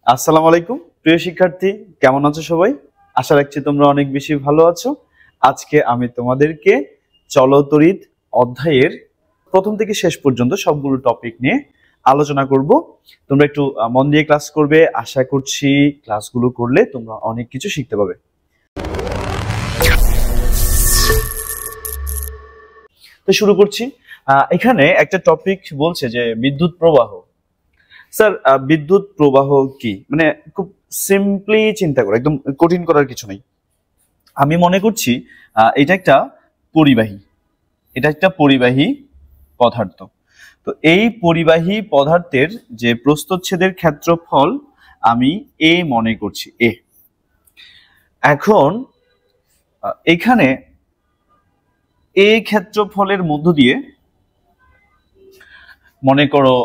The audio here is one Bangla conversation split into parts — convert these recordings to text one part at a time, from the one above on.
আসসালামু আলাইকুম প্রিয় শিক্ষার্থী, কেমন আছো সবাই? আশা রাখছি তোমরা অনেক বেশি ভালো আছো। আজকে আমি তোমাদেরকে চলতরিৎ অধ্যায়ের প্রথম থেকে শেষ পর্যন্ত সবগুলো টপিক নিয়ে আলোচনা করব। তোমরা একটু মন দিয়ে ক্লাস করবে। আশা করছি ক্লাসগুলো করলে তোমরা অনেক কিছু শিখতে পাবে। তো শুরু করছি। এখানে একটা টপিক বলছে যে বিদ্যুৎ প্রবাহ। স্যার, বিদ্যুৎ প্রবাহ কি? মানে খুব সিম্পলি চিন্তা করো, একদম কঠিন করার কিছু নেই। আমি মনে করছি এটা একটা পরিবাহী, এটা একটা পরিবাহী পদার্থ। তো এই পরিবাহী পদার্থের যে প্রস্থচ্ছেদের ক্ষেত্রফল আমি এ মনে করছি এ। এখন এখানে এ ক্ষেত্রফলের মধ্য দিয়ে মনে করো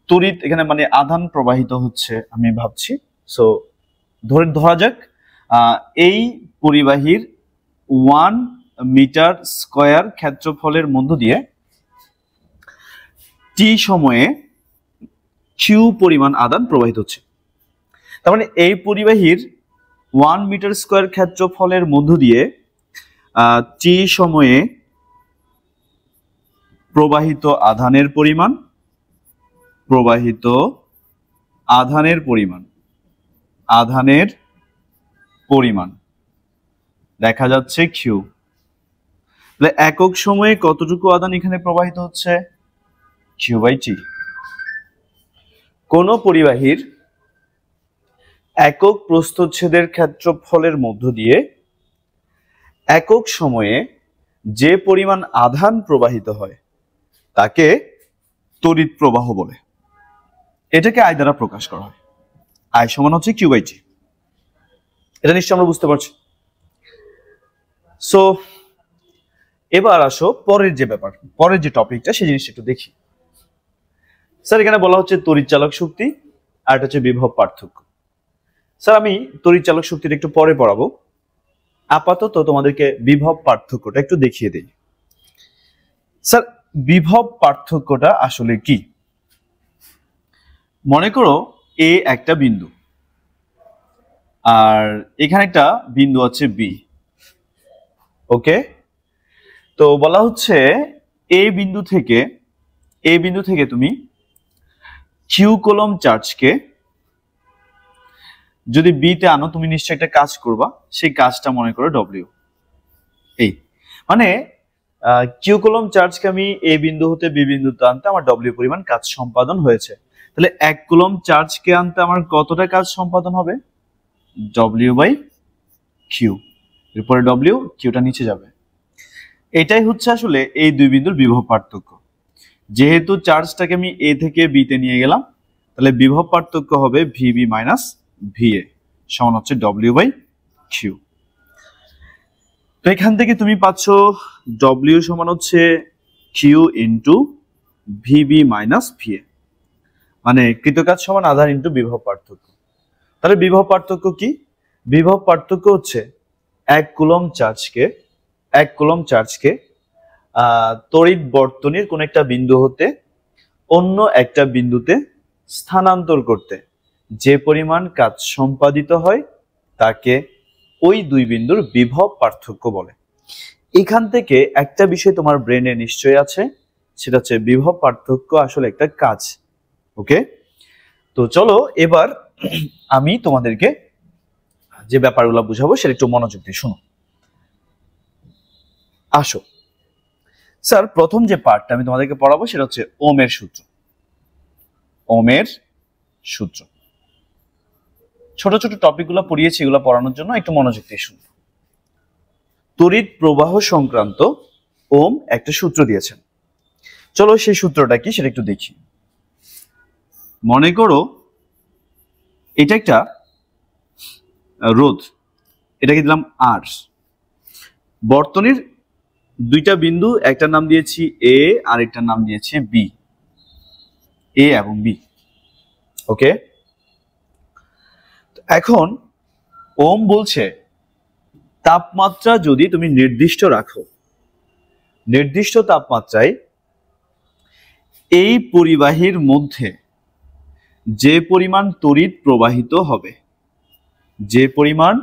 তড়িৎ এখানে মানে আধান প্রবাহিত হচ্ছে আমি ভাবছি। সো ধরা যাক এই পরিবাহীর 1 মিটার স্কয়ার ক্ষেত্রফলের মধ্য দিয়ে টি সময়ে কিউ পরিমাণ আধান প্রবাহিত হচ্ছে। তার মানে এই পরিবাহীর 1 মিটার স্কয়ার ক্ষেত্রফলের মধ্য দিয়ে টি সময়ে প্রবাহিত আধানের পরিমাণ দেখা যাচ্ছে কিউ। তাহলে একক সময়ে কতটুকু আধান এখানে প্রবাহিত হচ্ছে? Q by T. কোন পরিবাহীর একক প্রস্থচ্ছেদের ক্ষেত্রফলের মধ্য দিয়ে একক সময়ে যে পরিমাণ আধান প্রবাহিত হয় তাকে তড়িৎ প্রবাহ বলে। এটাকে আই দ্বারা প্রকাশ করা হয়। আই সমান হচ্ছে কিউ বাই টি। এটা নিশ্চয় আমরা বুঝতে পারছি। সো এবার আসো পরের যে ব্যাপার, পরের যে টপিকটা সেই জিনিসটা একটু দেখি। স্যার, এখানে বলা হচ্ছে তড়িৎ চালক শক্তি আর এটা হচ্ছে বিভব পার্থক্য। স্যার, আমি তড়িৎ চালক শক্তিটা একটু পরে পড়াবো, আপাতত তোমাদেরকে বিভব পার্থক্যটা একটু দেখিয়ে দিই। স্যার, বিভব পার্থক্যটা আসলে কি? মনে করো এ একটা বিন্দু আর এখানে একটা বিন্দু আছে বি। ওকে, তো বলা হচ্ছে এই বিন্দু থেকে তুমি কিউ কুলম্ব চার্জকে যদি বি তে আনো, তুমি নিশ্চয়ই একটা কাজ করবা। সেই কাজটা মনে করো ডব্লিউ। এই মানে কিউ কুলম্ব চার্জকে আমি এ বিন্দু হতে বি বিন্দুতে আনতে আমার ডব্লিউ পরিমাণ কাজ সম্পাদন হয়েছে। তাহলে 1 কুলম্ব চার্জকে আনতে আমার কতটা কাজ সম্পাদন হবে? W by Q. এরপরে ডব্লিউ, কিউটা নিচে যাবে। এটাই হচ্ছে আসলে এই দুই বিন্দুর বিভব পার্থক্য। যেহেতু চার্জটাকে আমি এ থেকে বি তে নিয়ে গেলাম, তাহলে বিভব পার্থক্য হবে ভিবি মাইনাস ভিএ সমান হচ্ছে ডব্লিউ বাই কিউ। তো এখান থেকে তুমি পাচ্ছ ডব্লিউ সমান হচ্ছে Q into VB minus VA, মানে কৃতকাজ সমান আধান ইন্টু বিভব পার্থক্য। তাহলে বিভব পার্থক্য কি? বিভব পার্থক্য হচ্ছে 1 কুলম্ব চার্জকে তড়িৎ বর্তনীর কোন একটা বিন্দু হতে অন্য একটা বিন্দুতে স্থানান্তর করতে যে পরিমাণ কাজ সম্পাদিত হয় তাকে ওই দুই বিন্দুর বিভব পার্থক্য বলে। এখান থেকে একটা বিষয় তোমার ব্রেনে নিশ্চয়ই আছে, সেটা হচ্ছে বিভব পার্থক্য আসলে একটা কাজ। ওকে, তো চলো এবার আমি তোমাদেরকে যে ব্যাপারগুলো বুঝাবো সেটা একটু মনোযোগ দিয়ে শোনো। আসো স্যার, প্রথম যে পার্টটা আমি তোমাদেরকে পড়াবো সেটা হচ্ছে ওমের সূত্র। ছোট ছোট টপিকগুলো পড়িয়েছি, এগুলো পড়ানোর জন্য একটু মনোযোগ দিয়ে শুনো। তড়িৎ প্রবাহ সংক্রান্ত ওম একটা সূত্র দিয়েছেন। চলো সেই সূত্রটা কি সেটা একটু দেখি। মনে করো এটা একটা রোধ, এটাকে দিলাম আর। বর্তনীর দুইটা বিন্দু, একটার নাম দিয়েছি এ আর একটার নাম দিয়েছি বি, এ এবং বি। ওকে, এখন ওম বলছে তাপমাত্রা যদি তুমি নির্দিষ্ট রাখো, নির্দিষ্ট তাপমাত্রায় এই পরিবাহীর মধ্যে যে পরিমাণ তড়িৎ প্রবাহিত হবে, যে পরিমাণ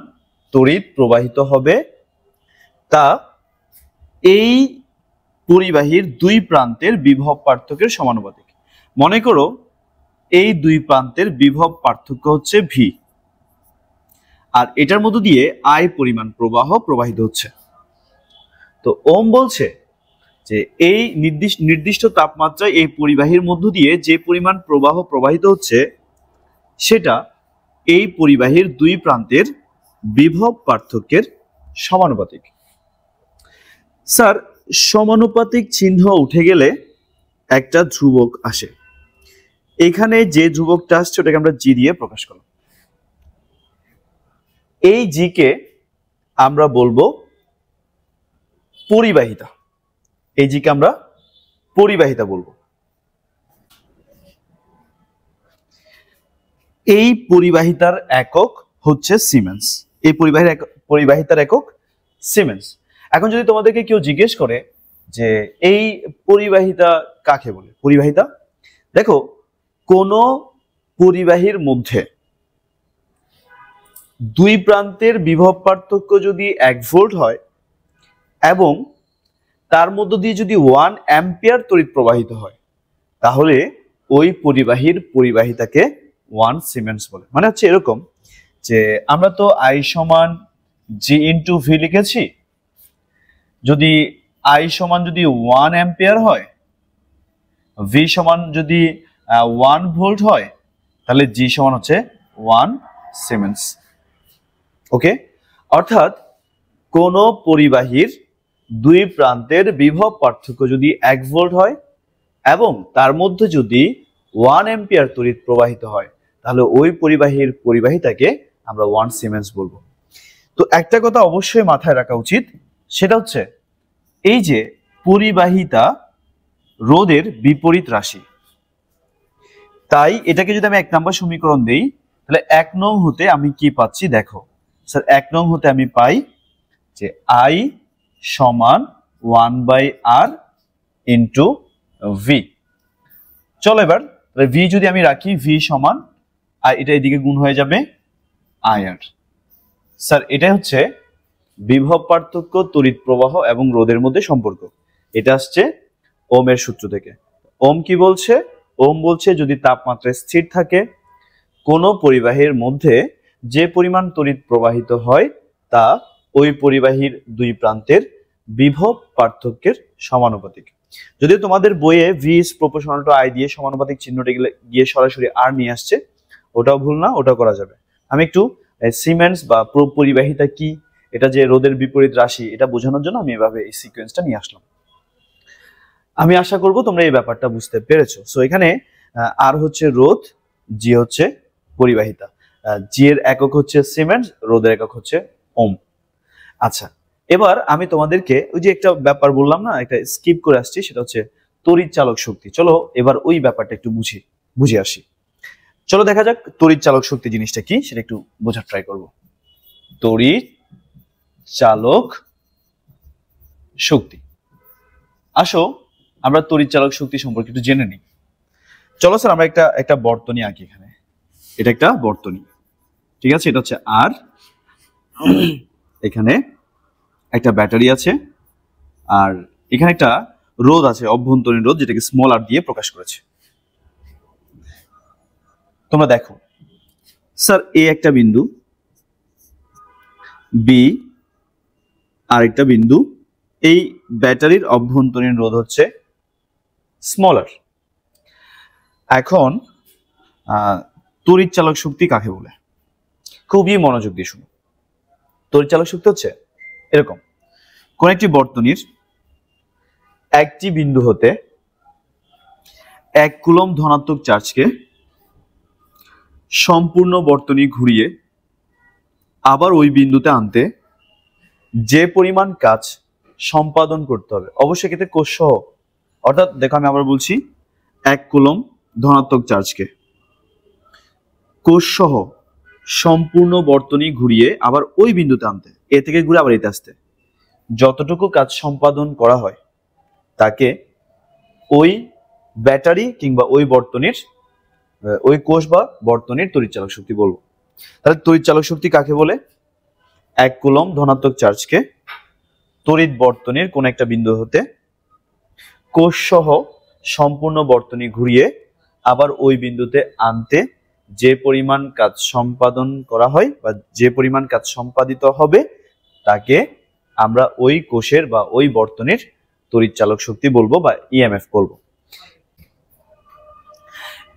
তড়িৎ প্রবাহিত হবে তা এই পরিবাহীর দুই প্রান্তের বিভব পার্থক্যের সমানুপাতিক। মনে করো এই দুই প্রান্তের বিভব পার্থক্য হচ্ছে ভি, আর এটার মধ্য দিয়ে আই পরিমাণ প্রবাহ প্রবাহিত হচ্ছে। তো ওম বলছে যে এই নির্দিষ্ট তাপমাত্রায় এই পরিবাহীর মধ্য দিয়ে যে পরিমাণ প্রবাহ প্রবাহিত হচ্ছে সেটা এই পরিবাহীর দুই প্রান্তের বিভব পার্থক্যের সমানুপাতিক। স্যার, সমানুপাতিক চিহ্ন উঠে গেলে একটা ধ্রুবক আসে। এখানে যে ধ্রুবকটা আসছে ওটাকে আমরা জি দিয়ে প্রকাশ করলাম। এই জি কে আমরা বলবো পরিবাহিতা, এই জি কে আমরা পরিবাহিতা বলবো। এই পরিবাহিতার একক হচ্ছে সিমেন্স, এই পরিবাহিতার একক সিমেন্স। এখন যদি তোমাদেরকে কেউ জিজ্ঞেস করে যে এই পরিবাহিতা কাকে বলে, পরিবাহিতা দেখো, কোন পরিবাহীর মধ্যে দুই প্রান্তের বিভব পার্থক্য যদি 1 ভোল্ট হয় এবং তার মধ্য দিয়ে যদি 1 অ্যাম্পিয়ার তড়িৎ প্রবাহিত হয় তাহলে ওই পরিবাহীর পরিবাহিতাকে 1 সিমেন্স বলে। মানে হচ্ছে এরকম যে আমরা তো আই সমান জি ইন্টু ভি লিখেছি, যদি আই সমান যদি 1 অ্যাম্পিয়ার হয়, ভি সমান যদি 1 ভোল্ট হয়, তাহলে জি সমান হচ্ছে 1 সিমেন্স। ওকে, অর্থাৎ কোন পরিবাহীর দুই প্রান্তের বিভব পার্থক্য যদি 1 ভোল্ট হয় এবং তার মধ্যে যদি 1 অ্যাম্পিয়ার তড়িৎ প্রবাহিত হয় তাহলে ওই পরিবাহীর পরিবাহিতাকে আমরা 1 সিমেন্স বলবো। তো একটা কথা অবশ্যই মাথায় রাখা উচিত, সেটা হচ্ছে এই যে পরিবাহিতা রোধের বিপরীত রাশি, তাই এটাকে যদি আমি 1 নম্বর সমীকরণ দেই তাহলে 1 নং হতে আমি কি পাচ্ছি দেখো স্যার, 1 নং হতে আমি পাই যে আই সমান 1/r ইন্টু ভি। চলো এবার ভি যদি আমি রাখি, ভি সমান আর এটা এদিকে গুণ হয়ে যাবে আইআর। স্যার এটাই হচ্ছে বিভব পার্থক্য, তড়িৎ প্রবাহ এবং রোধের মধ্যে সম্পর্ক। এটা আসছে ওমের সূত্র থেকে। ওম কি বলছে? ওম বলছে যদি তাপমাত্রা স্থির থাকে কোন পরিবাহীর মধ্যে যে পরিমাণ তড়িৎ প্রবাহিত হয় তা ওই পরিবাহীর দুই প্রান্তের বিভব পার্থক্যের সমানুপাতিক। যদিও তোমাদের বইয়ে V is proportional two I দিয়ে সমানুপাতিক চিহ্নটা গিয়ে সরাসরি আর নিয়ে আসছে, ওটাও ভুল না, ওটাও করা যাবে। আমি একটু সিমেন্স বা পরিবাহিতা কি, এটা যে রোধের বিপরীত রাশি, এটা বোঝানোর জন্য আমি এভাবে এই সিকোয়েন্সটা নিয়ে আসলাম। আমি আশা করব তোমরা এই ব্যাপারটা বুঝতে পেরেছো। সো এখানে আর হচ্ছে রোধ, জি হচ্ছে পরিবাহিতা। জি এর একক হচ্ছে সিমেন্স, রোধের একক হচ্ছে ওম। আচ্ছা, এবার আমি তোমাদেরকে ওই যে একটা ব্যাপার বললাম না, একটা স্কিপ করে আসছি, সেটা হচ্ছে তড়িৎ চালক শক্তি। চলো এবার ওই ব্যাপারটা একটু বুঝে আসি। চলো দেখা যাক তড়িৎ চালক শক্তি জিনিসটা কি, সেটা একটু বোঝার ট্রাই করব। তড়িৎ চালক শক্তি, আসো আমরা তড়িৎ চালক শক্তি সম্পর্কে একটু জেনে নিই। চলো স্যার আমরা একটা বর্তনী আঁকি। এখানে এটা একটা বর্তনী, ঠিক আছে? এটা হচ্ছে আর, এখানে একটা ব্যাটারি আছে, আর এখানে একটা রোধ আছে, অভ্যন্তরীণ রোধ, যেটাকে স্মল আর দিয়ে প্রকাশ করেছে। তোমরা দেখো স্যার, এ একটা বিন্দু, বি আরেকটা বিন্দু, এই ব্যাটারির অভ্যন্তরীণ রোধ হচ্ছে স্মল আর। এখন তড়িৎ চালক শক্তি কাকে বলে? খুবই মনোযোগ দিয়ে শুনো। তড়িৎ চালক শক্তি হচ্ছে এরকম, কোন একটি বর্তনীর একটি বিন্দু হতে 1 কুলম্ব ধনাত্মক চার্জকে সম্পূর্ণ বর্তনী ঘুরিয়ে আবার ওই বিন্দুতে আনতে যে পরিমাণ কাজ সম্পাদন করতে হবে, অবশ্যই ক্ষেত্রে কোষ সহ। অর্থাৎ দেখো আমি আবার বলছি, 1 কুলম্ব ধনাত্মক চার্জকে কোষ সহ সম্পূর্ণ বর্তনী ঘুরিয়ে আবার ওই বিন্দুতে আনতে, এ থেকে ঘুরে আবার এতে আসতে যতটুকু কাজ সম্পাদন করা হয় তাকে ওই ব্যাটারি কিংবা ওই বর্তনীর ওই কোষ বা বর্তনীর তড়িৎচালক শক্তি বলবো। তাহলে তড়িৎচালক শক্তি কাকে বলে? 1 কুলম্ব ধনাত্মক চার্জকে তড়িৎ বর্তনীর কোন একটা বিন্দু হতে কোষ সহ সম্পূর্ণ বর্তনী ঘুরিয়ে আবার ওই বিন্দুতে আনতে যে পরিমাণ কাজ সম্পাদন করা হয় বা যে পরিমাণ কাজ সম্পাদিত হবে তাকে আমরা ওই কোষের বা ওই বর্তনীর তড়িৎচালক শক্তি বলবো বা ইএমএফ বলবো।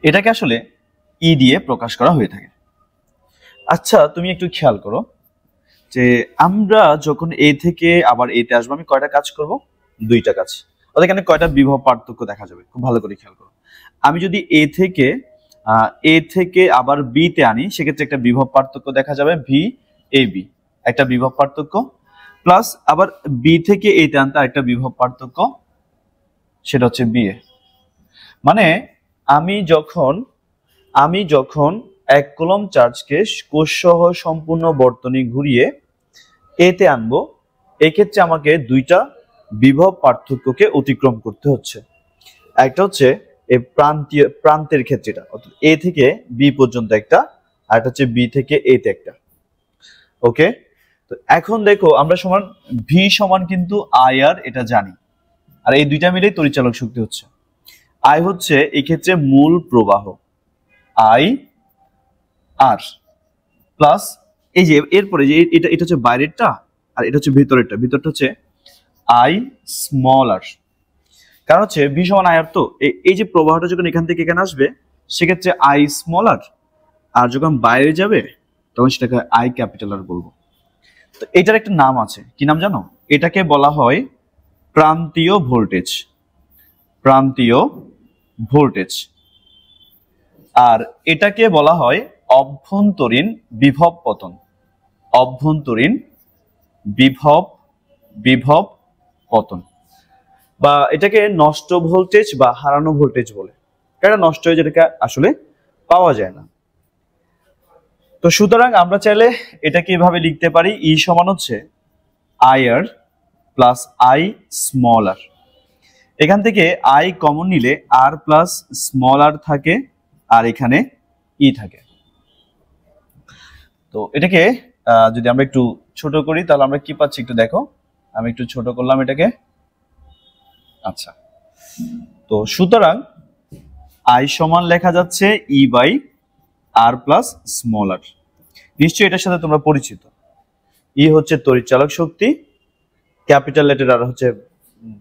এটাকে আসলে ই দিয়ে প্রকাশ করা হয়ে থাকে। আচ্ছা, তুমি একটু খেয়াল করো যে আমরা যখন এ থেকে আবার এতে আসবো, আমি কয়টা কাজ করব? 2টা কাজ। অর্থাৎ এখানে কয়টা বিভব পার্থক্য দেখা যাবে, খুব ভালো করে খেয়াল করো। আমি যদি এ থেকে আবার বি তে আনি, সেক্ষেত্রে একটা বিভব পার্থক্য দেখা যাবে ভি এ বি, একটা বিভব পার্থক্য, প্লাস আবার বি থেকে এ তে আনতে আরেকটা বিভব পার্থক্য, সেটা হচ্ছে বি এ। মানে আমি যখন 1 কুলম্ব চার্জকে কোষ সহ সম্পূর্ণ বর্তনী ঘুরিয়ে এতে আনবো, এক্ষেত্রে আমাকে 2টা বিভব পার্থক্যকে অতিক্রম করতে হচ্ছে। একটা হচ্ছে এই প্রান্তের ক্ষেত্রেটা, অর্থাৎ এ থেকে বি পর্যন্ত একটা, আর একটা হচ্ছে বি থেকে এ তে একটা। ওকে, তো এখন দেখো আমরা সমান ভি সমান কিন্তু আই আর, এটা জানি। আর এই দুইটা মিলেই তড়িৎচালক শক্তি হচ্ছে। আই হচ্ছে এই ক্ষেত্রে মূল প্রবাহ আই আর, প্লাস এই যে এরপরে যে এটা হচ্ছে বাইরেরটা আর এটা হচ্ছে ভিতরটা হচ্ছে আই স্মল আর। কারণ হচ্ছে ভি সমান আই আর, তো এই যে প্রবাহটা যখন এখান থেকে এখানে আসবে সেক্ষেত্রে আই স্মল আর যখন বাইরে যাবে তখন সেটাকে আই ক্যাপিটাল আর বলবো। তো এটার একটা নাম আছে, কি নাম জানো? এটাকে বলা হয় প্রান্তীয় ভোল্টেজ, আর এটাকে বলা হয় অভ্যন্তরীণ বিভব পতন, বা এটাকে নষ্ট ভোল্টেজ বা হারানো ভোল্টেজ বলে। এটা নষ্ট হয়ে যেটাকে আসলে পাওয়া যায় না। তো সুতরাং আমরা চাইলে এটাকে এভাবে লিখতে পারি, ই সমান হচ্ছে I R plus I small r. এখান থেকে আই কমন নিলে আর প্লাস স্মল আর থাকে, আর এখানে ই থাকে। তো এটাকে যদি আমরা একটু ছোট করি তাহলে আমরা কি পাচ্ছি একটু দেখো। আমি একটু ছোট করলাম এটাকে। আচ্ছা, তো সুতরাং আই সমান লেখা যাচ্ছে E by R plus small আর। নিশ্চয়ই এটার সাথে তোমরা পরিচিত। ই হচ্ছে তড়িৎচালক শক্তি, ক্যাপিটাল লেটার আর হচ্ছে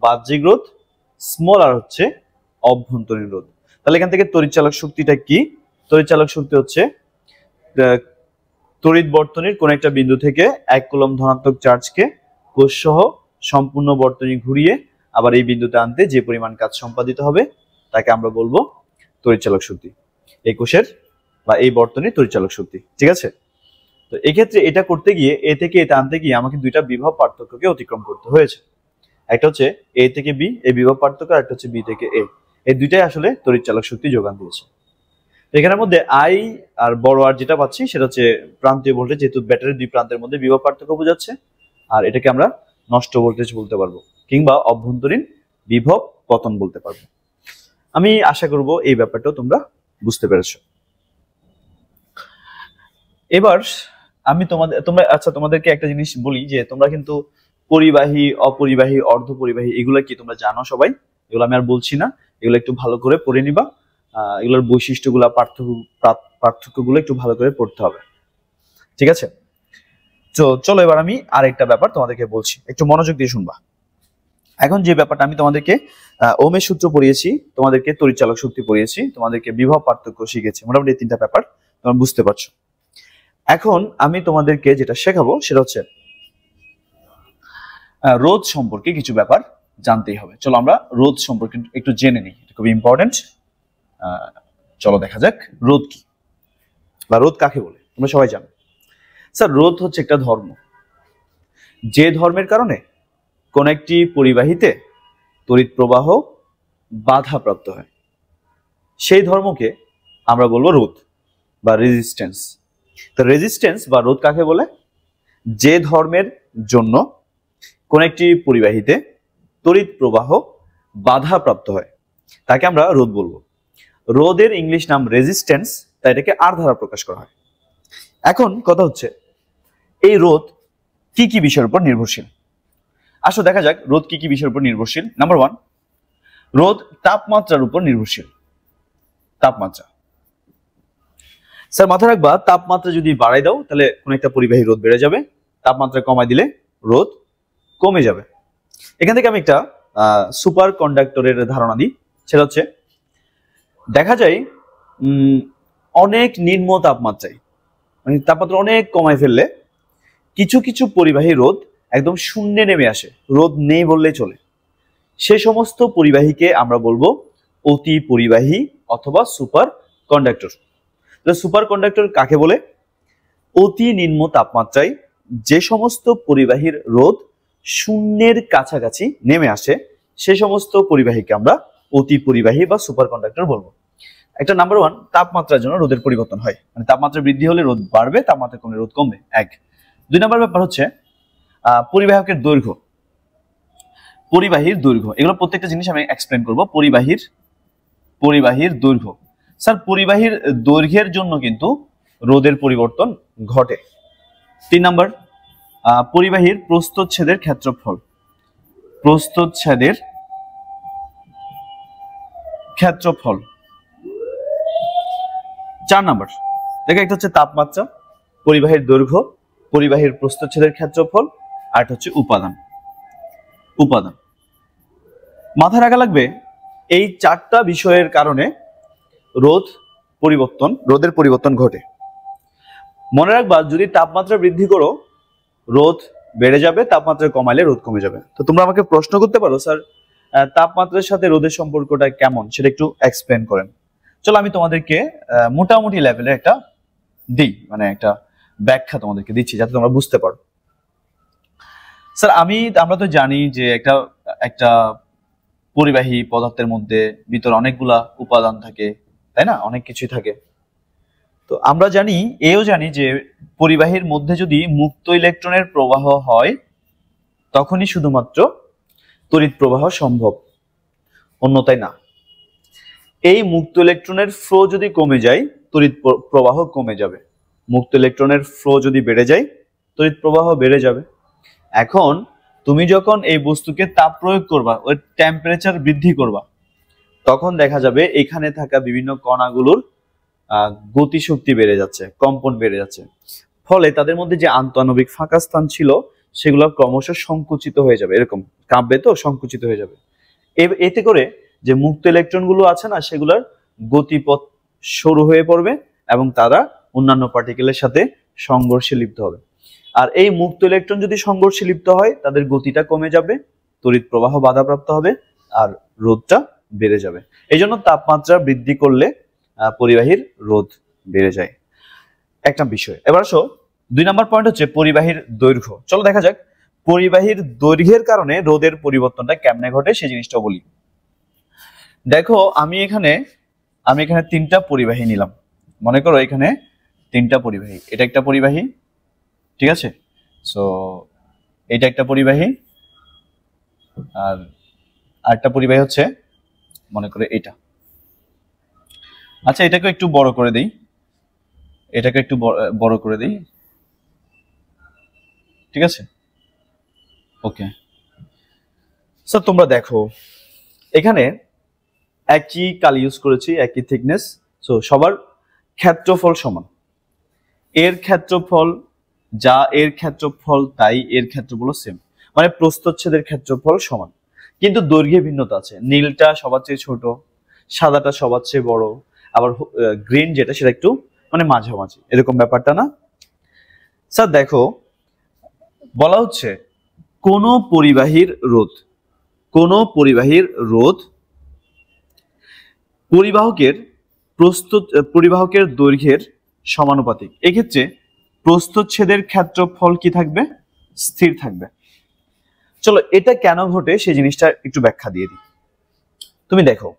বাহ্যিক রোধ, স্মল আর হচ্ছে অভ্যন্তরীণ রোধ। তাহলে এখান থেকে তড়িৎচালক শক্তিটা কি? তড়িৎচালক শক্তি হচ্ছে তড়িৎ বর্তনীর কোন একটা বিন্দু থেকে 1 কুলম্ব ধনাত্মক চার্জকে কোষ সহ সম্পূর্ণ বর্তনী ঘুরিয়ে আবার এই বিন্দুতে আনতে যে পরিমাণ কাজ সম্পাদিত হবে তাকে আমরা বলবো তড়িৎচালক শক্তি। এই কোষের বা এই বর্তনীর তড়িৎচালক শক্তি, ঠিক আছে? তো এক্ষেত্রে এটা করতে গিয়ে এ থেকে এটা আনতে গিয়ে আমাকে 2টা বিভব পার্থক্যকে অতিক্রম করতে হয়েছে। একটা হচ্ছে এ থেকে বি, এই বিভব পার্থক্য, আর একটা হচ্ছে বি থেকে এ। এই দুইটাই আসলে তড়িৎচালক শক্তি যোগান দিয়েছে। এখানের মধ্যে আই আর বড় আর যেটা পাচ্ছি সেটা হচ্ছে প্রান্তীয় ভোল্টেজ, যেহেতু ব্যাটারির 2 প্রান্তের মধ্যে বিভব পার্থক্য বোঝাচ্ছে। আর এটাকে আমরা নষ্ট ভোল্টেজ বলতে পারবো, কিংবা অভ্যন্তরীণ বিভব পতন বলতে পারবো। আমি আশা করব এই ব্যাপারটাও তোমরা বুঝতে পেরেছো। এবার আমি তোমাদেরকে একটা জিনিস বলি যে তোমরা কিন্তু পরিবাহী, অপরিবাহী, অর্ধপরিবাহী এগুলা কি তোমরা জানো সবাই। এগুলো আমি আর বলছি না, এগুলো একটু ভালো করে পড়ে নিবা। এগুলোর বৈশিষ্ট্যগুলা, পার্থক্যগুলো একটু ভালো করে পড়তে হবে, ঠিক আছে? তো চলো এবার আমি আরেকটা ব্যাপার তোমাদেরকে বলছি, একটু মনোযোগ দিয়ে শুনবা। এখন যে ব্যাপারটা আমি তোমাদেরকে ওহমের সূত্র পড়িয়েছি, তোমাদেরকে তড়িৎচালক শক্তি পড়িয়েছি, তোমাদেরকে বিভব পার্থক্য শিখেছি, মোটামুটি এই 3টা ব্যাপার তোমরা বুঝতে পারছো। এখন আমি তোমাদেরকে যেটা শেখাবো সেটা হচ্ছে রোধ সম্পর্কে কিছু ব্যাপার জানতেই হবে। চলো আমরা রোধ সম্পর্কে একটু জেনে নিই, এটা খুব ইম্পর্টেন্ট। চলো দেখা যাক রোধ কি বা রোধ কাকে বলে। তোমরা সবাই জানো স্যার, রোধ হচ্ছে একটা ধর্ম, যে ধর্মের কারণে কোন একটি পরিবাহীতে তড়িৎ প্রবাহ বাধাপ্রাপ্ত হয় সেই ধর্মকে আমরা বলবো রোধ বা রেজিস্ট্যান্স। তো রেজিস্ট্যান্স বা রোধ কাকে বলে? যে ধর্মের জন্য কোন একটি পরিবাহীতে তড়িৎ প্রবাহ বাধাপ্রাপ্ত হয় তাকে আমরা রোধ বলবো। রোদের ইংলিশ নাম রেজিস্ট্যান্স, তাই এটাকে আর দ্বারা প্রকাশ করা হয়। এখন কথা হচ্ছে এই রোদ কি কি বিষয়ের উপর নির্ভরশীল। আসো দেখা যাক রোদ কি কি বিষয়ের উপর নির্ভরশীল। নাম্বার 1, রোদ তাপমাত্রার উপর নির্ভরশীল। তাপমাত্রা, স্যার মাথায় রাখবা তাপমাত্রা যদি বাড়াই দাও তাহলে কোন একটা পরিবাহী রোদ বেড়ে যাবে, তাপমাত্রা কমাই দিলে রোদ কমে যাবে। এখান থেকে আমি একটা সুপার কন্ডাক্টরের ধারণা দিই। সেটা হচ্ছে দেখা যায় অনেক নিম্ন তাপমাত্রায়, মানে তাপমাত্রা অনেক কমায় ফেললে কিছু কিছু পরিবাহী রোদ একদম শূন্যে নেমে আসে, রোদ নেই বললেই চলে। সে সমস্ত পরিবাহীকে আমরা বলবো অতি পরিবাহী অথবা সুপার কন্ডাক্টর। সুপার কন্ডাক্টর কাকে বলে? অতি নিম্ন তাপমাত্রায় যে সমস্ত পরিবাহীর রোদ শূন্যের কাছাকাছি নেমে আসে সে সমস্ত পরিবাহীকে আমরা অতি পরিবাহী বা সুপার কন্ডাক্টর বলবো। একটা নাম্বার 1, তাপমাত্রার জন্য রোদের পরিবর্তন হয়, মানে তাপমাত্রা বৃদ্ধি হলে রোদ বাড়বে, তাপমাত্রা কমলে রোদ কমবে। 1। 2 নম্বর ব্যাপার হচ্ছে পরিবাহকের দৈর্ঘ্য, পরিবাহীর দৈর্ঘ্য। এগুলো প্রত্যেকটা জিনিস আমি এক্সপ্লেন করব। পরিবাহীর দৈর্ঘ্য, স্যার পরিবাহীর দৈর্ঘ্যের জন্য কিন্তু রোদের পরিবর্তন ঘটে। 3 নম্বর পরিবাহীর প্রস্থচ্ছেদের ক্ষেত্রফল, প্রস্থচ্ছেদের ক্ষেত্রফল। 4 নম্বর দেখো, একটা হচ্ছে তাপমাত্রা, পরিবাহীর দৈর্ঘ্য, পরিবাহীর প্রস্থচ্ছেদের ক্ষেত্রফল, আর একটা হচ্ছে উপাদান। মাথায় রাখা লাগবে এই 4টা বিষয়ের কারণে রোদের পরিবর্তন ঘটে। মনে রাখবা যদি তাপমাত্রা বৃদ্ধি করো রোদ বেড়ে যাবে, তাপমাত্রা কমাইলে রোদ কমে যাবে। তো তোমরা আমাকে প্রশ্ন করতে পারো স্যার তাপমাত্রার সাথে রোদের সম্পর্কটা কেমন, সেটা একটু এক্সপ্লেন করেন। চলো আমি তোমাদেরকে মোটামুটি লেভেলে একটা দিই, মানে একটা ব্যাখ্যা তোমাদেরকে দিচ্ছি যাতে তোমরা বুঝতে পারো। স্যার আমরা তো জানি যে একটা পরিবাহী পদার্থের মধ্যে ভিতরে অনেকগুলা উপাদান থাকে, তাই না, অনেক কিছুই থাকে। তো আমরা এও জানি যে পরিবাহীর মধ্যে যদি মুক্ত ইলেকট্রনের প্রবাহ হয় তখনই শুধুমাত্র তড়িৎ প্রবাহ সম্ভব, অন্যথায় না। এই মুক্ত ইলেকট্রনের ফ্লো যদি কমে যায় তড়িৎ প্রবাহ কমে যাবে, মুক্ত ইলেকট্রনের ফ্লো যদি বেড়ে যায় তড়িৎ প্রবাহ বেড়ে যাবে। এখন তুমি যখন এই বস্তুকে তাপ প্রয়োগ করবা, ওই টেম্পারেচার বৃদ্ধি করবা, তখন দেখা যাবে এখানে থাকা বিভিন্ন কণাগুলোর গতিশক্তি বেড়ে যাচ্ছে, কম্পন বেড়ে যাচ্ছে, ফলে তাদের মধ্যে যে আন্তঃআণবিক ফাঁকা স্থান ছিল সেগুলো ক্রমশ সংকুচিত হয়ে যাবে, এরকম কাঁপবে তো সংকুচিত হয়ে যাবে। এতে করে যে মুক্ত ইলেকট্রনগুলো আছে না সেগুলোর গতিপথ সরু হয়ে পড়বে এবং তারা অন্যান্য পার্টিকেলের সাথে সংঘর্ষে লিপ্ত হবে। আর এই মুক্ত ইলেকট্রন যদি সংঘর্ষে লিপ্ত হয় তাদের গতিটা কমে যাবে, তড়িৎ প্রবাহ বাধাপ্রাপ্ত হবে আর রোধটা বেড়ে যাবে। এই জন্য তাপমাত্রা বৃদ্ধি করলে পরিবাহীর রোধ বেড়ে যায়, একটা বিষয়। এবার আসো 2 নম্বর পয়েন্ট হচ্ছে পরিবাহীর দৈর্ঘ্য। চলো দেখা যাক পরিবাহীর দৈর্ঘ্যের কারণে রোদের পরিবর্তনটা কেমনে ঘটে সেই জিনিসটা বলি। দেখো আমি এখানে 3টা পরিবাহী নিলাম, মনে করো এখানে 3টা পরিবাহী, এটা একটা পরিবাহী, ঠিক আছে, সো এটা একটা পরিবাহী, আর আরেকটা পরিবাহী হচ্ছে মনে করে এটা। আচ্ছা এটাকে একটু বড় করে দেই, এটাকে একটু বড় করে দেই, ঠিক আছে, ওকে। স্যার তোমরা দেখো এখানে একই কালি ইউজ করেছি, একই থিকনেস, সো সবার ক্ষেত্রফল সমান। এর ক্ষেত্রফল যা এর ক্ষেত্রফল তাই এর ক্ষেত্রফল সেম, মানে প্রস্থচ্ছেদের ক্ষেত্রফল সমান, কিন্তু দৈর্ঘ্যে ভিন্নতা আছে। নীলটা সবার চেয়ে ছোট, সাদাটা সবার চেয়ে বড়, আবার গ্রিন যেটা সেটা একটু মানে মাঝামাঝি, এরকম ব্যাপারটা না। স্যার দেখো বলা হচ্ছে কোন পরিবাহীর রোধ পরিবাহকের দৈর্ঘ্যের সমানুপাতিক। এক্ষেত্রে প্রস্থচ্ছেদের ক্ষেত্রফল কি থাকবে? স্থির থাকবে। চলো এটা কেন ঘটে সেই জিনিসটা একটু ব্যাখ্যা দিয়ে দিই। তুমি দেখো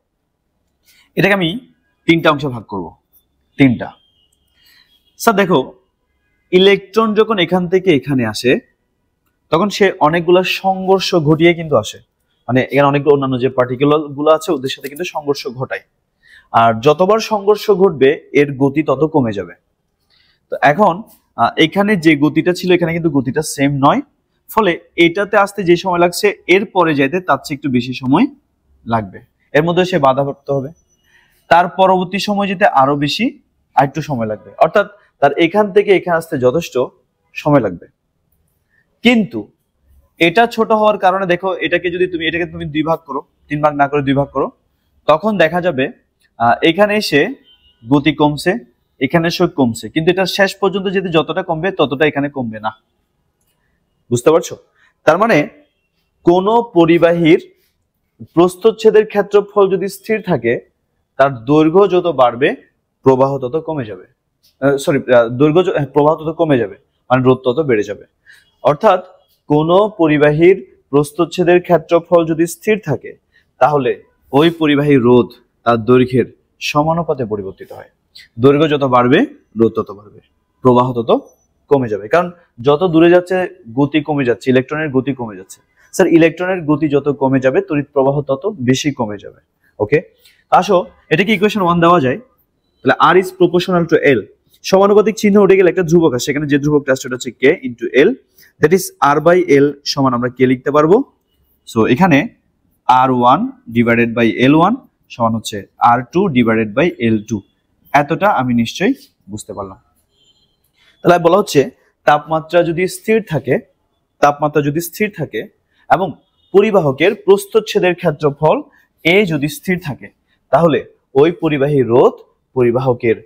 এটাকে আমি 3টা অংশে ভাগ করব, 3টা। স্যার দেখো ইলেকট্রন যখন এখান থেকে এখানে আসে তখন সে অনেকগুলো সংঘর্ষ ঘটিয়ে কিন্তু আসে, মানে এখানে অনেকগুলো অন্যান্য যে পার্টিকেল গুলো আছে ওদের সাথে কিন্তু সংঘর্ষ ঘটায়। আর যতবার সংঘর্ষ ঘটবে এর গতি তত কমে যাবে। তো এখন এখানে যে গতিটা ছিল এখানে কিন্তু গতিটা সেম নয়, ফলে এটাতে আসতে যে সময় লাগছে এর পরে যাইতে তার চেয়ে একটু বেশি সময় লাগবে, এর মধ্যে সে বাধাপ্রাপ্ত হবে। তার পরবর্তী সময় যেতে আরো বেশি আরেকটু সময় লাগবে, অর্থাৎ তার এখান থেকে এখানে আসতে যথেষ্ট সময় লাগবে। কিন্তু এটা ছোট হওয়ার কারণে দেখো এটাকে তুমি 2 ভাগ করো, 3 ভাগ না করে 2 ভাগ করো, তখন দেখা যাবে এখানে এসে গতি কমছে, এখানে এসে কমছে, কিন্তু এটা শেষ পর্যন্ত যদি যতটা কমবে ততটা এখানে কমবে না। বুঝতে পারছো? তার মানে কোন পরিবাহীর প্রস্থচ্ছেদের ক্ষেত্রফল যদি স্থির থাকে তার দৈর্ঘ্য যত বাড়বে প্রবাহ তত কমে যাবে, প্রবাহ তত কমে যাবে, মানে রোধ তত বেড়ে যাবে। অর্থাৎ কোন পরিবাহীর প্রস্থচ্ছেদের ক্ষেত্রফল যদি স্থির থাকে তাহলে ওই পরিবাহীর রোধ তার দৈর্ঘ্যের সমানুপাতে পরিবর্তিত হয়। দৈর্ঘ্য যত বাড়বে রোধ তত বাড়বে, প্রবাহ তত কমে যাবে, কারণ যত দূরে যাচ্ছে গতি কমে যাচ্ছে, ইলেকট্রনের গতি কমে যাচ্ছে। স্যার ইলেকট্রনের গতি যত কমে যাবে তড়িৎ প্রবাহ তত বেশি কমে যাবে। ওকে, আসো এটাকে ইকুয়েশন 1 দেওয়া যায়, তাহলে আর ইজ প্রপোর্শনাল টু এল, সমানুপাতিক চিহ্ন উঠে গেলে একটা ধ্রুবক আছে, সেখানে যে ধ্রুবকটা আসছে ওটা হচ্ছে K into L, that is R by L সমান আমরা কে লিখতে পারবো। সো এখানে R1 ডিভাইডেড বাই L1 সমান হচ্ছে R2 ডিভাইডেড বাই L2। এতটা আমি নিশ্চয়ই বুঝতে পারলাম। তাহলে বলা হচ্ছে তাপমাত্রা যদি স্থির থাকে এবং পরিবাহকের প্রস্থচ্ছেদের ক্ষেত্রফল এ যদি স্থির থাকে তাহলে ওই পরিবাহী রোধ পরিবাহকের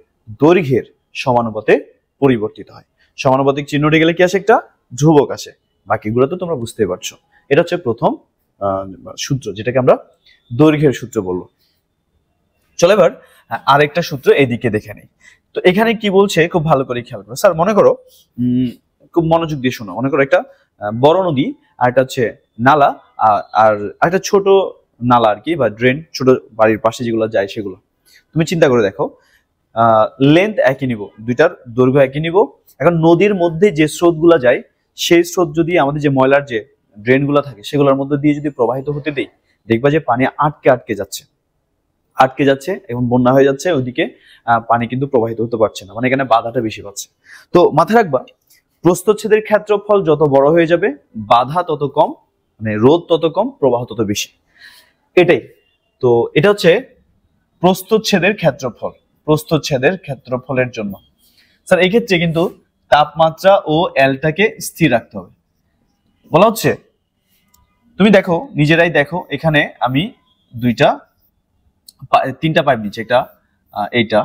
দৈর্ঘ্যের সমানুপাতে পরিবর্তিত হয়। সমানুপাতিক চিহ্ন উঠে গেলে কি আসে? একটা ধ্রুবক আসে। বাকিগুলো তো তোমরা বুঝতেই পারছো। এটা হচ্ছে প্রথম সূত্র, যেটাকে আমরা দৈর্ঘ্যের সূত্র বলবো। চলো এবার আরেকটা সূত্র এদিকে দেখে নেই। তো এখানে কি বলছে খুব ভালো করে খেয়াল করো। স্যার মনে করো খুব মনোযোগ দিয়ে শোনো, মনে করো একটা বড় নদী আর একটা হচ্ছে নালা, আর একটা ছোট নালা আর কি, বা ড্রেন, ছোট বাড়ির পাশে যেগুলো যায় সেগুলো। তুমি চিন্তা করে দেখো, লেন্থ একই নিব, দুইটার দৈর্ঘ্য একই নিব। এখন নদীর মধ্যে যে স্রোতগুলো যায় সেই স্রোত যদি আমাদের যে ময়লার যে ড্রেনগুলো থাকে সেগুলোর মধ্যে দিয়ে যদি প্রবাহিত হতে দেই, দেখবা যে পানি আটকে যাচ্ছে এবং বন্যা হয়ে যাচ্ছে, ওইদিকে পানি কিন্তু প্রবাহিত হতে পারছে না, মানে এখানে বাধাটা বেশি পাচ্ছে। তো মাথায় রাখবা, প্রস্থচ্ছেদের ক্ষেত্রফল যত বড় হয়ে যাবে বাধা তত কম, মানে রোধ তত কম, প্রবাহ তত বেশি। এটাই তো, এটা হচ্ছে প্রস্থচ্ছেদের ক্ষেত্রফলের জন্য। স্যার এই ক্ষেত্রে কিন্তু তাপমাত্রা ও এলটাকে স্থির রাখতে হবে। বলা হচ্ছে তুমি দেখো, নিজেরাই দেখো, এখানে আমি 3টা পাইপ নিচ্ছি, একটা এইটা,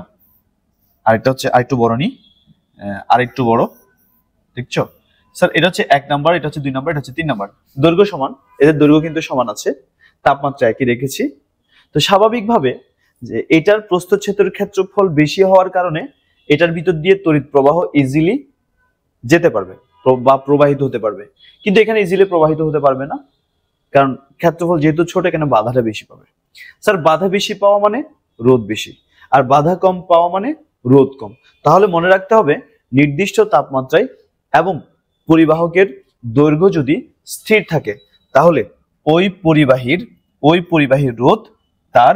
আরেকটা হচ্ছে আরেকটু বড় নি, আরেকটু বড়, দেখছো? স্যার এটা হচ্ছে 1 নাম্বার, এটা হচ্ছে 2 নাম্বার, এটা হচ্ছে 3 নাম্বার। দৈর্ঘ্য সমান, এদের দৈর্ঘ্য কিন্তু সমান আছে, তাপমাত্রা একই রেখেছি। তো স্বাভাবিকভাবে যে এটার প্রস্থচ্ছেদের ক্ষেত্রফল বেশি হওয়ার কারণে এটার ভিতর দিয়ে তড়িৎ প্রবাহ ইজিলি যেতে পারবে বা প্রবাহিত হতে পারবে, কিন্তু এখানে ইজিলি প্রবাহিত হতে পারবে না, কারণ ক্ষেত্রফল যেহেতু ছোট, এখানে বাধাটা বেশি পাবে। স্যার বাধা বেশি পাওয়া মানে রোধ বেশি, আর বাধা কম পাওয়া মানে রোধ কম। তাহলে মনে রাখতে হবে, নির্দিষ্ট তাপমাত্রায় এবং পরিবাহকের দৈর্ঘ্য যদি স্থির থাকে তাহলে ওই পরিবাহীর রোধ তার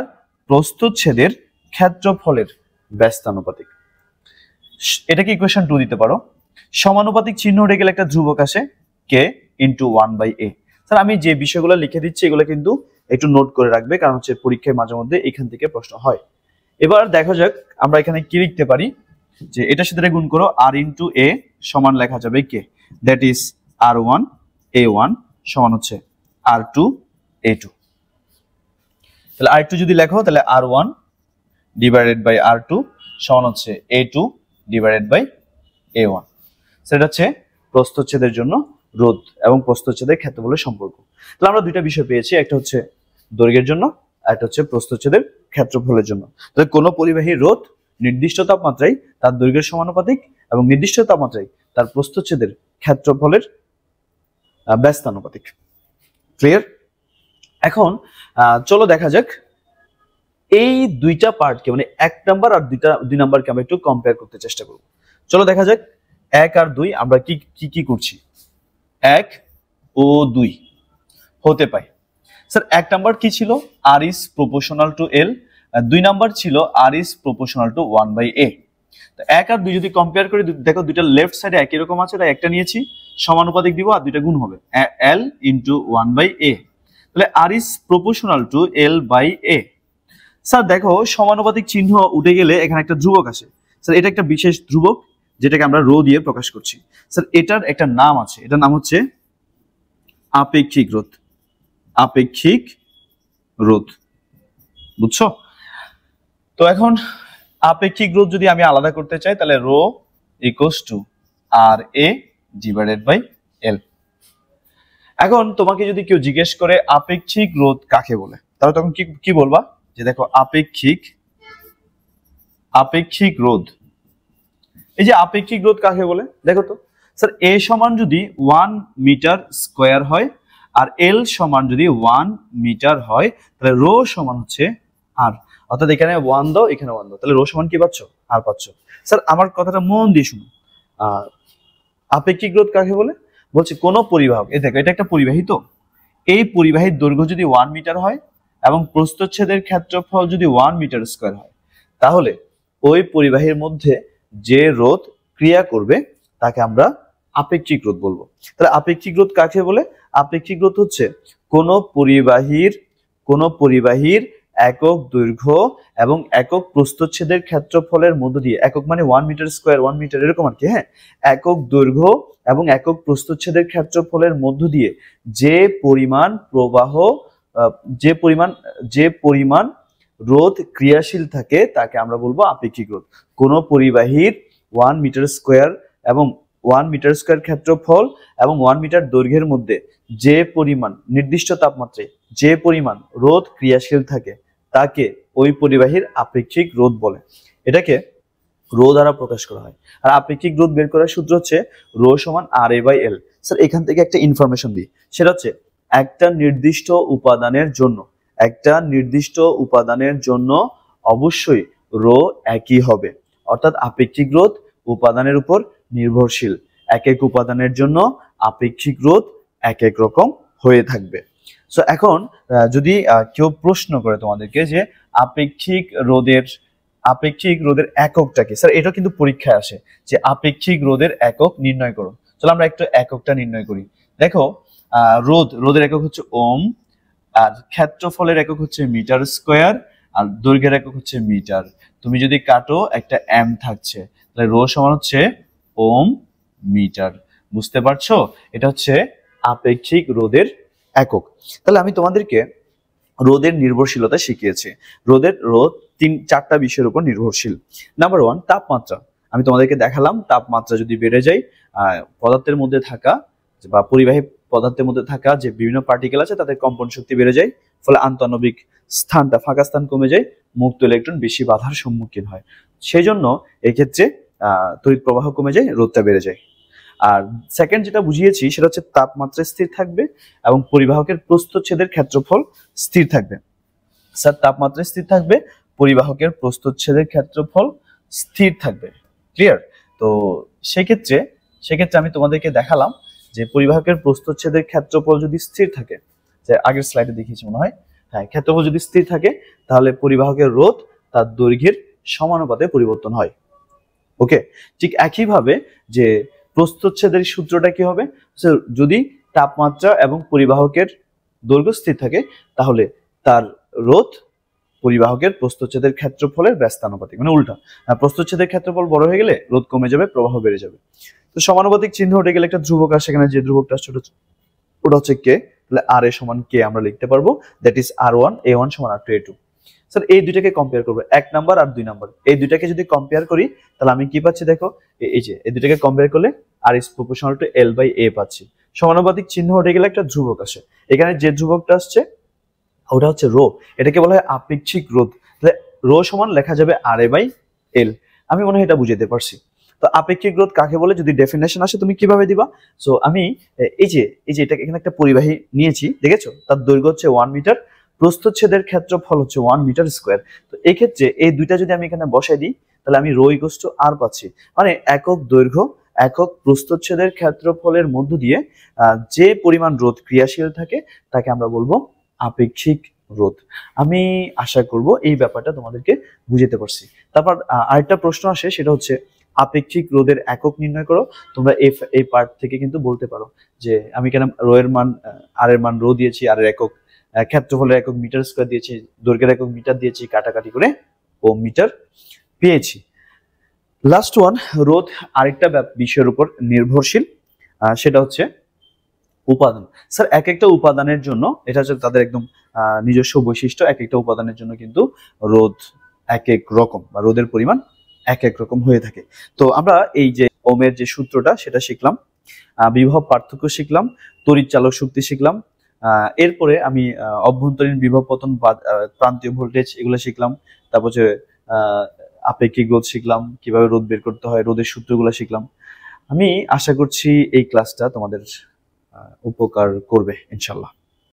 প্রস্থচ্ছেদের ক্ষেত্রফলের ব্যস্তানুপাতিক। এটাকে ইকুয়েশন 2 দিতে পারো। সমানুপাতিক চিহ্ন উঠে গেলে একটা ধ্রুবক আসে কে ইন্টু 1/a। স্যার আমি যে বিষয়গুলো লিখে দিচ্ছি এগুলো কিন্তু একটু নোট করে রাখবে, কারণ হচ্ছে পরীক্ষায় মাঝে মধ্যে এখান থেকে প্রশ্ন হয়। এবার দেখা যাক আমরা এখানে কি লিখতে পারি, যে এটার সাথে গুণ করো, r ইন্টু a সমান লেখা যাবে কে, দ্যাট ইজ r1 a1 সমান হচ্ছে r2 a2। তাহলে r2 যদি লেখো তাহলে r1 ডিভাইডেড বাই r2 সমান হচ্ছে a2 ডিভাইডেড বাই a1। সেটা হচ্ছে প্রস্থচ্ছেদের জন্য রোধ এবং প্রস্থচ্ছেদের ক্ষেত্রফলের সম্পর্ক। তাহলে আমরা দুইটা বিষয় পেয়েছি, একটা হচ্ছে দৈর্ঘ্যের জন্য, আর একটা হচ্ছে প্রস্থচ্ছেদের ক্ষেত্রফলের জন্য। তাহলে কোনো পরিবাহীর রোধ নির্দিষ্ট তাপমাত্রায় তার দৈর্ঘ্যের সমানুপাতিক এবং নির্দিষ্ট তাপমাত্রায় তার প্রস্থচ্ছেদের ক্ষেত্রফলের ব্যস্তানুপাতিক। ক্লিয়ার? এখন চলো দেখা যাক এই দুইটা পার্টকে, মানে 1 নাম্বার আর 2 নাম্বারকে আমরা একটু কম্পেয়ার করতে চেষ্টা করব। চলো দেখা যাক 1 আর 2 আমরা কি করছি। 1 ও 2 হতে পাই। স্যার 1 নাম্বার কি ছিল? R is proportional to L, 2 number ছিল R is proportional two 1/a। তো 1 আর 2 যদি কম্পেয়ার করি, দেখো দুইটা লেফট সাইডে একই রকম আছে, তাই একটা নিয়েছি, সমানুপাতিক দিব আর দুইটা গুণ হবে, l ইনটু 1/a। তাহলে R is proportional to l/a। Sir দেখো সমানুপাতিক চিহ্ন উঠে গেলে এখানে একটা ধ্রুবক আসে। স্যার এটা একটা বিশেষ ধ্রুবক যেটাকে আমরা রো দিয়ে প্রকাশ করছি। স্যার এটার একটা নাম আছে, এটার নাম হচ্ছে আপেক্ষিক রোধ। আপেক্ষিক রোধ, বুঝছো? তো এখন আপেক্ষিক রোধ যদি আমি আলাদা করতে চাই, তাহলে rho equals to R A divided by L. এখন তোমাকে যদি কেউ জিজ্ঞেস করে আপেক্ষিক রোধ কাকে বলে, তাহলে তখন কি বলবা? যে দেখো আপেক্ষিক রোধ, এই যে আপেক্ষিক রোধ কাকে বলে দেখো তো। স্যার এ সমান যদি 1 মিটার স্কয়ার হয় আর এল সমান যদি 1 মিটার হয়, তাহলে রো সমান হচ্ছে আর। অর্থাৎ এখানে 1 দাও, এখানে 1 দাও, তাহলে রো সমান কি পাচ্ছ? আর পাচ্ছ। স্যার আমার কথাটা মন দিয়ে শুনো। আপেক্ষিক রোধ কাকে বলে? বলছে কোন পরিবাহক, এই দেখো এটা একটা পরিবাহী, তো এই পরিবাহীর দৈর্ঘ্য যদি 1 মিটার হয় এবং প্রস্থচ্ছেদের ক্ষেত্রফল যদি 1 মিটার স্কয়ার হয়, তাহলে ওই পরিবাহীর মধ্যে যে রোধ ক্রিয়া করবে তাকে আমরা আপেক্ষিক রোধ বলবো। তাহলে আপেক্ষিক রোধ কাকে বলে? আপেক্ষিক রোধ হচ্ছে কোন পরিবাহীর একক দৈর্ঘ্য এবং একক প্রস্থচ্ছেদের ক্ষেত্রফলের মধ্য দিয়ে, একক মানে 1 মিটার স্কয়ার, 1 মিটার এরকম আর কি, হ্যাঁ, একক দৈর্ঘ্য এবং একক প্রস্থচ্ছেদের ক্ষেত্রফলের মধ্য দিয়ে যে পরিমাণ রোধ ক্রিয়াশীল থাকে তাকে আমরা বলবো আপেক্ষিক রোধ। কোন পরিবাহীর 1 মিটার স্কয়ার এবং 1 মিটার স্কয়ার ক্ষেত্রফল এবং 1 মিটার দৈর্ঘ্যের মধ্যে যে পরিমাণ নির্দিষ্ট তাপমাত্রায় যে পরিমাণ রোধ ক্রিয়াশীল থাকে তাকে ওই পরিবাহীর আপেক্ষিক রোধ বলে। এটাকে রো দ্বারা প্রকাশ করা হয়। আর আপেক্ষিক রোধ বের করার সূত্র হচ্ছে রো সমান আর এ বাই এল। স্যার এখান থেকে একটা ইনফরমেশন দিই, সেটা হচ্ছে একটা নির্দিষ্ট উপাদানের জন্য অবশ্যই রো একই হবে। অর্থাৎ আপেক্ষিক রোধ উপাদানের উপর নির্ভরশীল, এক এক উপাদানের জন্য আপেক্ষিক রোধ এক এক রকম হয়ে থাকবে। সো এখন যদি কেউ প্রশ্ন করে তোমাদেরকে যে আপেক্ষিক রোধের এককটা কি, স্যার এটা কিন্তু পরীক্ষায় আসে যে আপেক্ষিক রোধের একক নির্ণয় করো। চলো আমরা একটু এককটা নির্ণয় করি। দেখো রোধের একক হচ্ছে ওম, আর ক্ষেত্রফলের একক হচ্ছে মিটার স্কয়ার, আর দৈর্ঘ্যের একক হচ্ছে মিটার। তুমি যদি কাটো একটা এম থাকছে, তাহলে রো সমান হচ্ছে ওম মিটার। বুঝতে পারছো? এটা হচ্ছে আপেক্ষিক রোধের একক। তাহলে আমি তোমাদেরকে রোধের নির্ভরশীলতা শিখিয়েছি। রোধ 4টা বিষয়ের উপর নির্ভরশীল। নাম্বার 1 তাপমাত্রা। আমি তোমাদেরকে দেখালাম তাপমাত্রা যদি বেড়ে যায়, পদার্থের মধ্যে থাকা বা পরিবাহী পদার্থের মধ্যে থাকা যে বিভিন্ন পার্টিকেল আছে তাদের কম্পন শক্তি বেড়ে যায়, ফলে আন্তঃআণবিক স্থানটা ফাঁকা স্থান কমে যায়, মুক্ত ইলেকট্রন বেশি বাধার সম্মুখীন হয়। সেই জন্য এক্ষেত্রে তড়িৎ প্রবাহ কমে যায়, রোধটা বেড়ে যায়। আর সেকেন্ড যেটা বুঝিয়েছি সেটা হচ্ছে তাপমাত্রা স্থির থাকবে এবং পরিবাহকের প্রস্থচ্ছেদের ক্ষেত্রফল স্থির থাকবে। স্যার তাপমাত্রা স্থির থাকবে, পরিবাহকের প্রস্থচ্ছেদের ক্ষেত্রফল স্থির থাকবে। ক্লিয়ার? তো সেক্ষেত্রে আমি তোমাদেরকে দেখালাম যে পরিবাহকের প্রস্থচ্ছেদের ক্ষেত্রফল যদি স্থির থাকে, যে আগের স্লাইডে দেখিয়েছি মনে হয়, হ্যাঁ, ক্ষেত্রফল যদি স্থির থাকে তাহলে পরিবাহকের রোধ তার দৈর্ঘ্যের সমানুপাতে পরিবর্তন হয়। ওকে, ঠিক একইভাবে যে প্রস্থচ্ছেদের সূত্রটা কি হবে, যদি তাপমাত্রা এবং পরিবাহকের দৈর্ঘ্য স্থির থাকে তাহলে তার রোধ পরিবাহকের প্রস্থচ্ছেদের ক্ষেত্রফলের ব্যস্তানুপাতিক, মানে উল্টা। প্রস্থচ্ছেদের ক্ষেত্রফল বড় হয়ে গেলে রোধ কমে যাবে, প্রবাহ বেড়ে যাবে। তো সমানুপাতিক চিহ্ন উঠে গেলে একটা ধ্রুবক আসে, সেখানে যে ধ্রুবকটা ছোট ওটা হচ্ছে কে, তাহলে আর এ সমান কে আমরা লিখতে পারবো, দ্যাট ইজ আর1 a1 সমান আর2 a2। স্যার এই দুইটাকে কম্পেয়ার করবো, 1 নাম্বার আর 2 নাম্বার, এই দুইটাকে যদি কম্পেয়ার করি তাহলে আমি কি পাচ্ছি দেখো, এই যে এই দুইটাকে কম্পেয়ার করলে R is proportional to L by A পাচ্ছি। সমানুপাতিক চিহ্ন উঠে গেলে একটা ধ্রুবক আসে, এখানে যে ধ্রুবকটা আসছে ওটা হচ্ছে রো, এটাকে বলা হয় আপেক্ষিক রোধ। তাহলে রো সমান লেখা যাবে আর এ বাই এল। আমি মনে হয় এটা বুঝাতে পারছি। তো আপেক্ষিক রোধ কাকে বলে যদি ডেফিনেশন আসে তুমি কিভাবে দিবা? সো আমি এই যে এটা এখানে একটা পরিবাহী নিয়েছি, দেখেছো, তার দৈর্ঘ্য হচ্ছে 1 মিটার, প্রস্থচ্ছেদের ক্ষেত্রফল হচ্ছে 1 মিটার স্কয়ার। তো এই ক্ষেত্রে এই দুইটা যদি আমি এখানে বসাই দিই তাহলে আমি রো ইকুয়ালস টু আর পাচ্ছি, মানে একক দৈর্ঘ্য একক প্রস্থচ্ছেদের ক্ষেত্রফলের মধ্য দিয়ে যে পরিমাণ রোধ ক্রিয়াশীল থাকে তাকে আমরা বলবো আপেক্ষিক রোধ। আমি আশা করব এই ব্যাপারটা তোমাদেরকে বুঝাতে পারছি। তারপর আরেকটা প্রশ্ন আসে, সেটা হচ্ছে আপেক্ষিক রোধের একক নির্ণয় করো। তোমরা এই পার্ট থেকে কিন্তু বলতে পারো যে আমি কেন রো এর মান আর এর মান রো দিয়েছি, আর এর একক ক্ষেত্রফলের একক মিটার স্কয়ার দিয়েছি, দৈর্ঘ্যের একক মিটার দিয়েছি, কাটাকাটি করে ওহম মিটার পেয়েছি। লাস্ট ওয়ান, রোধ আরেকটা বিষয়ের উপর নির্ভরশীল, সেটা হচ্ছে উপাদান। স্যার এক একটা উপাদানের জন্য, এটা হচ্ছে তাদের একদম নিজস্ব বৈশিষ্ট্য, এক একটা উপাদানের জন্য কিন্তু রোধ এক এক রকম বা রোধের পরিমাণ এক এক রকম হয়ে থাকে। তো আমরা এই যে ওহমের যে সূত্রটা সেটা শিখলাম, বিভব পার্থক্য শিখলাম, তড়িৎ চালক শক্তি শিখলাম, এরপরে আমি অভ্যন্তরীণ বিভব পতন বা প্রান্তীয় ভোল্টেজ এগুলো শিখলাম, তারপর হচ্ছে আপেক্ষিক রোধ শিখলাম, কিভাবে রোধ বের করতে হয়, রোধের সূত্রগুলো শিখলাম। আমি আশা করছি এই ক্লাসটা তোমাদের উপকার করবে ইনশাল্লাহ।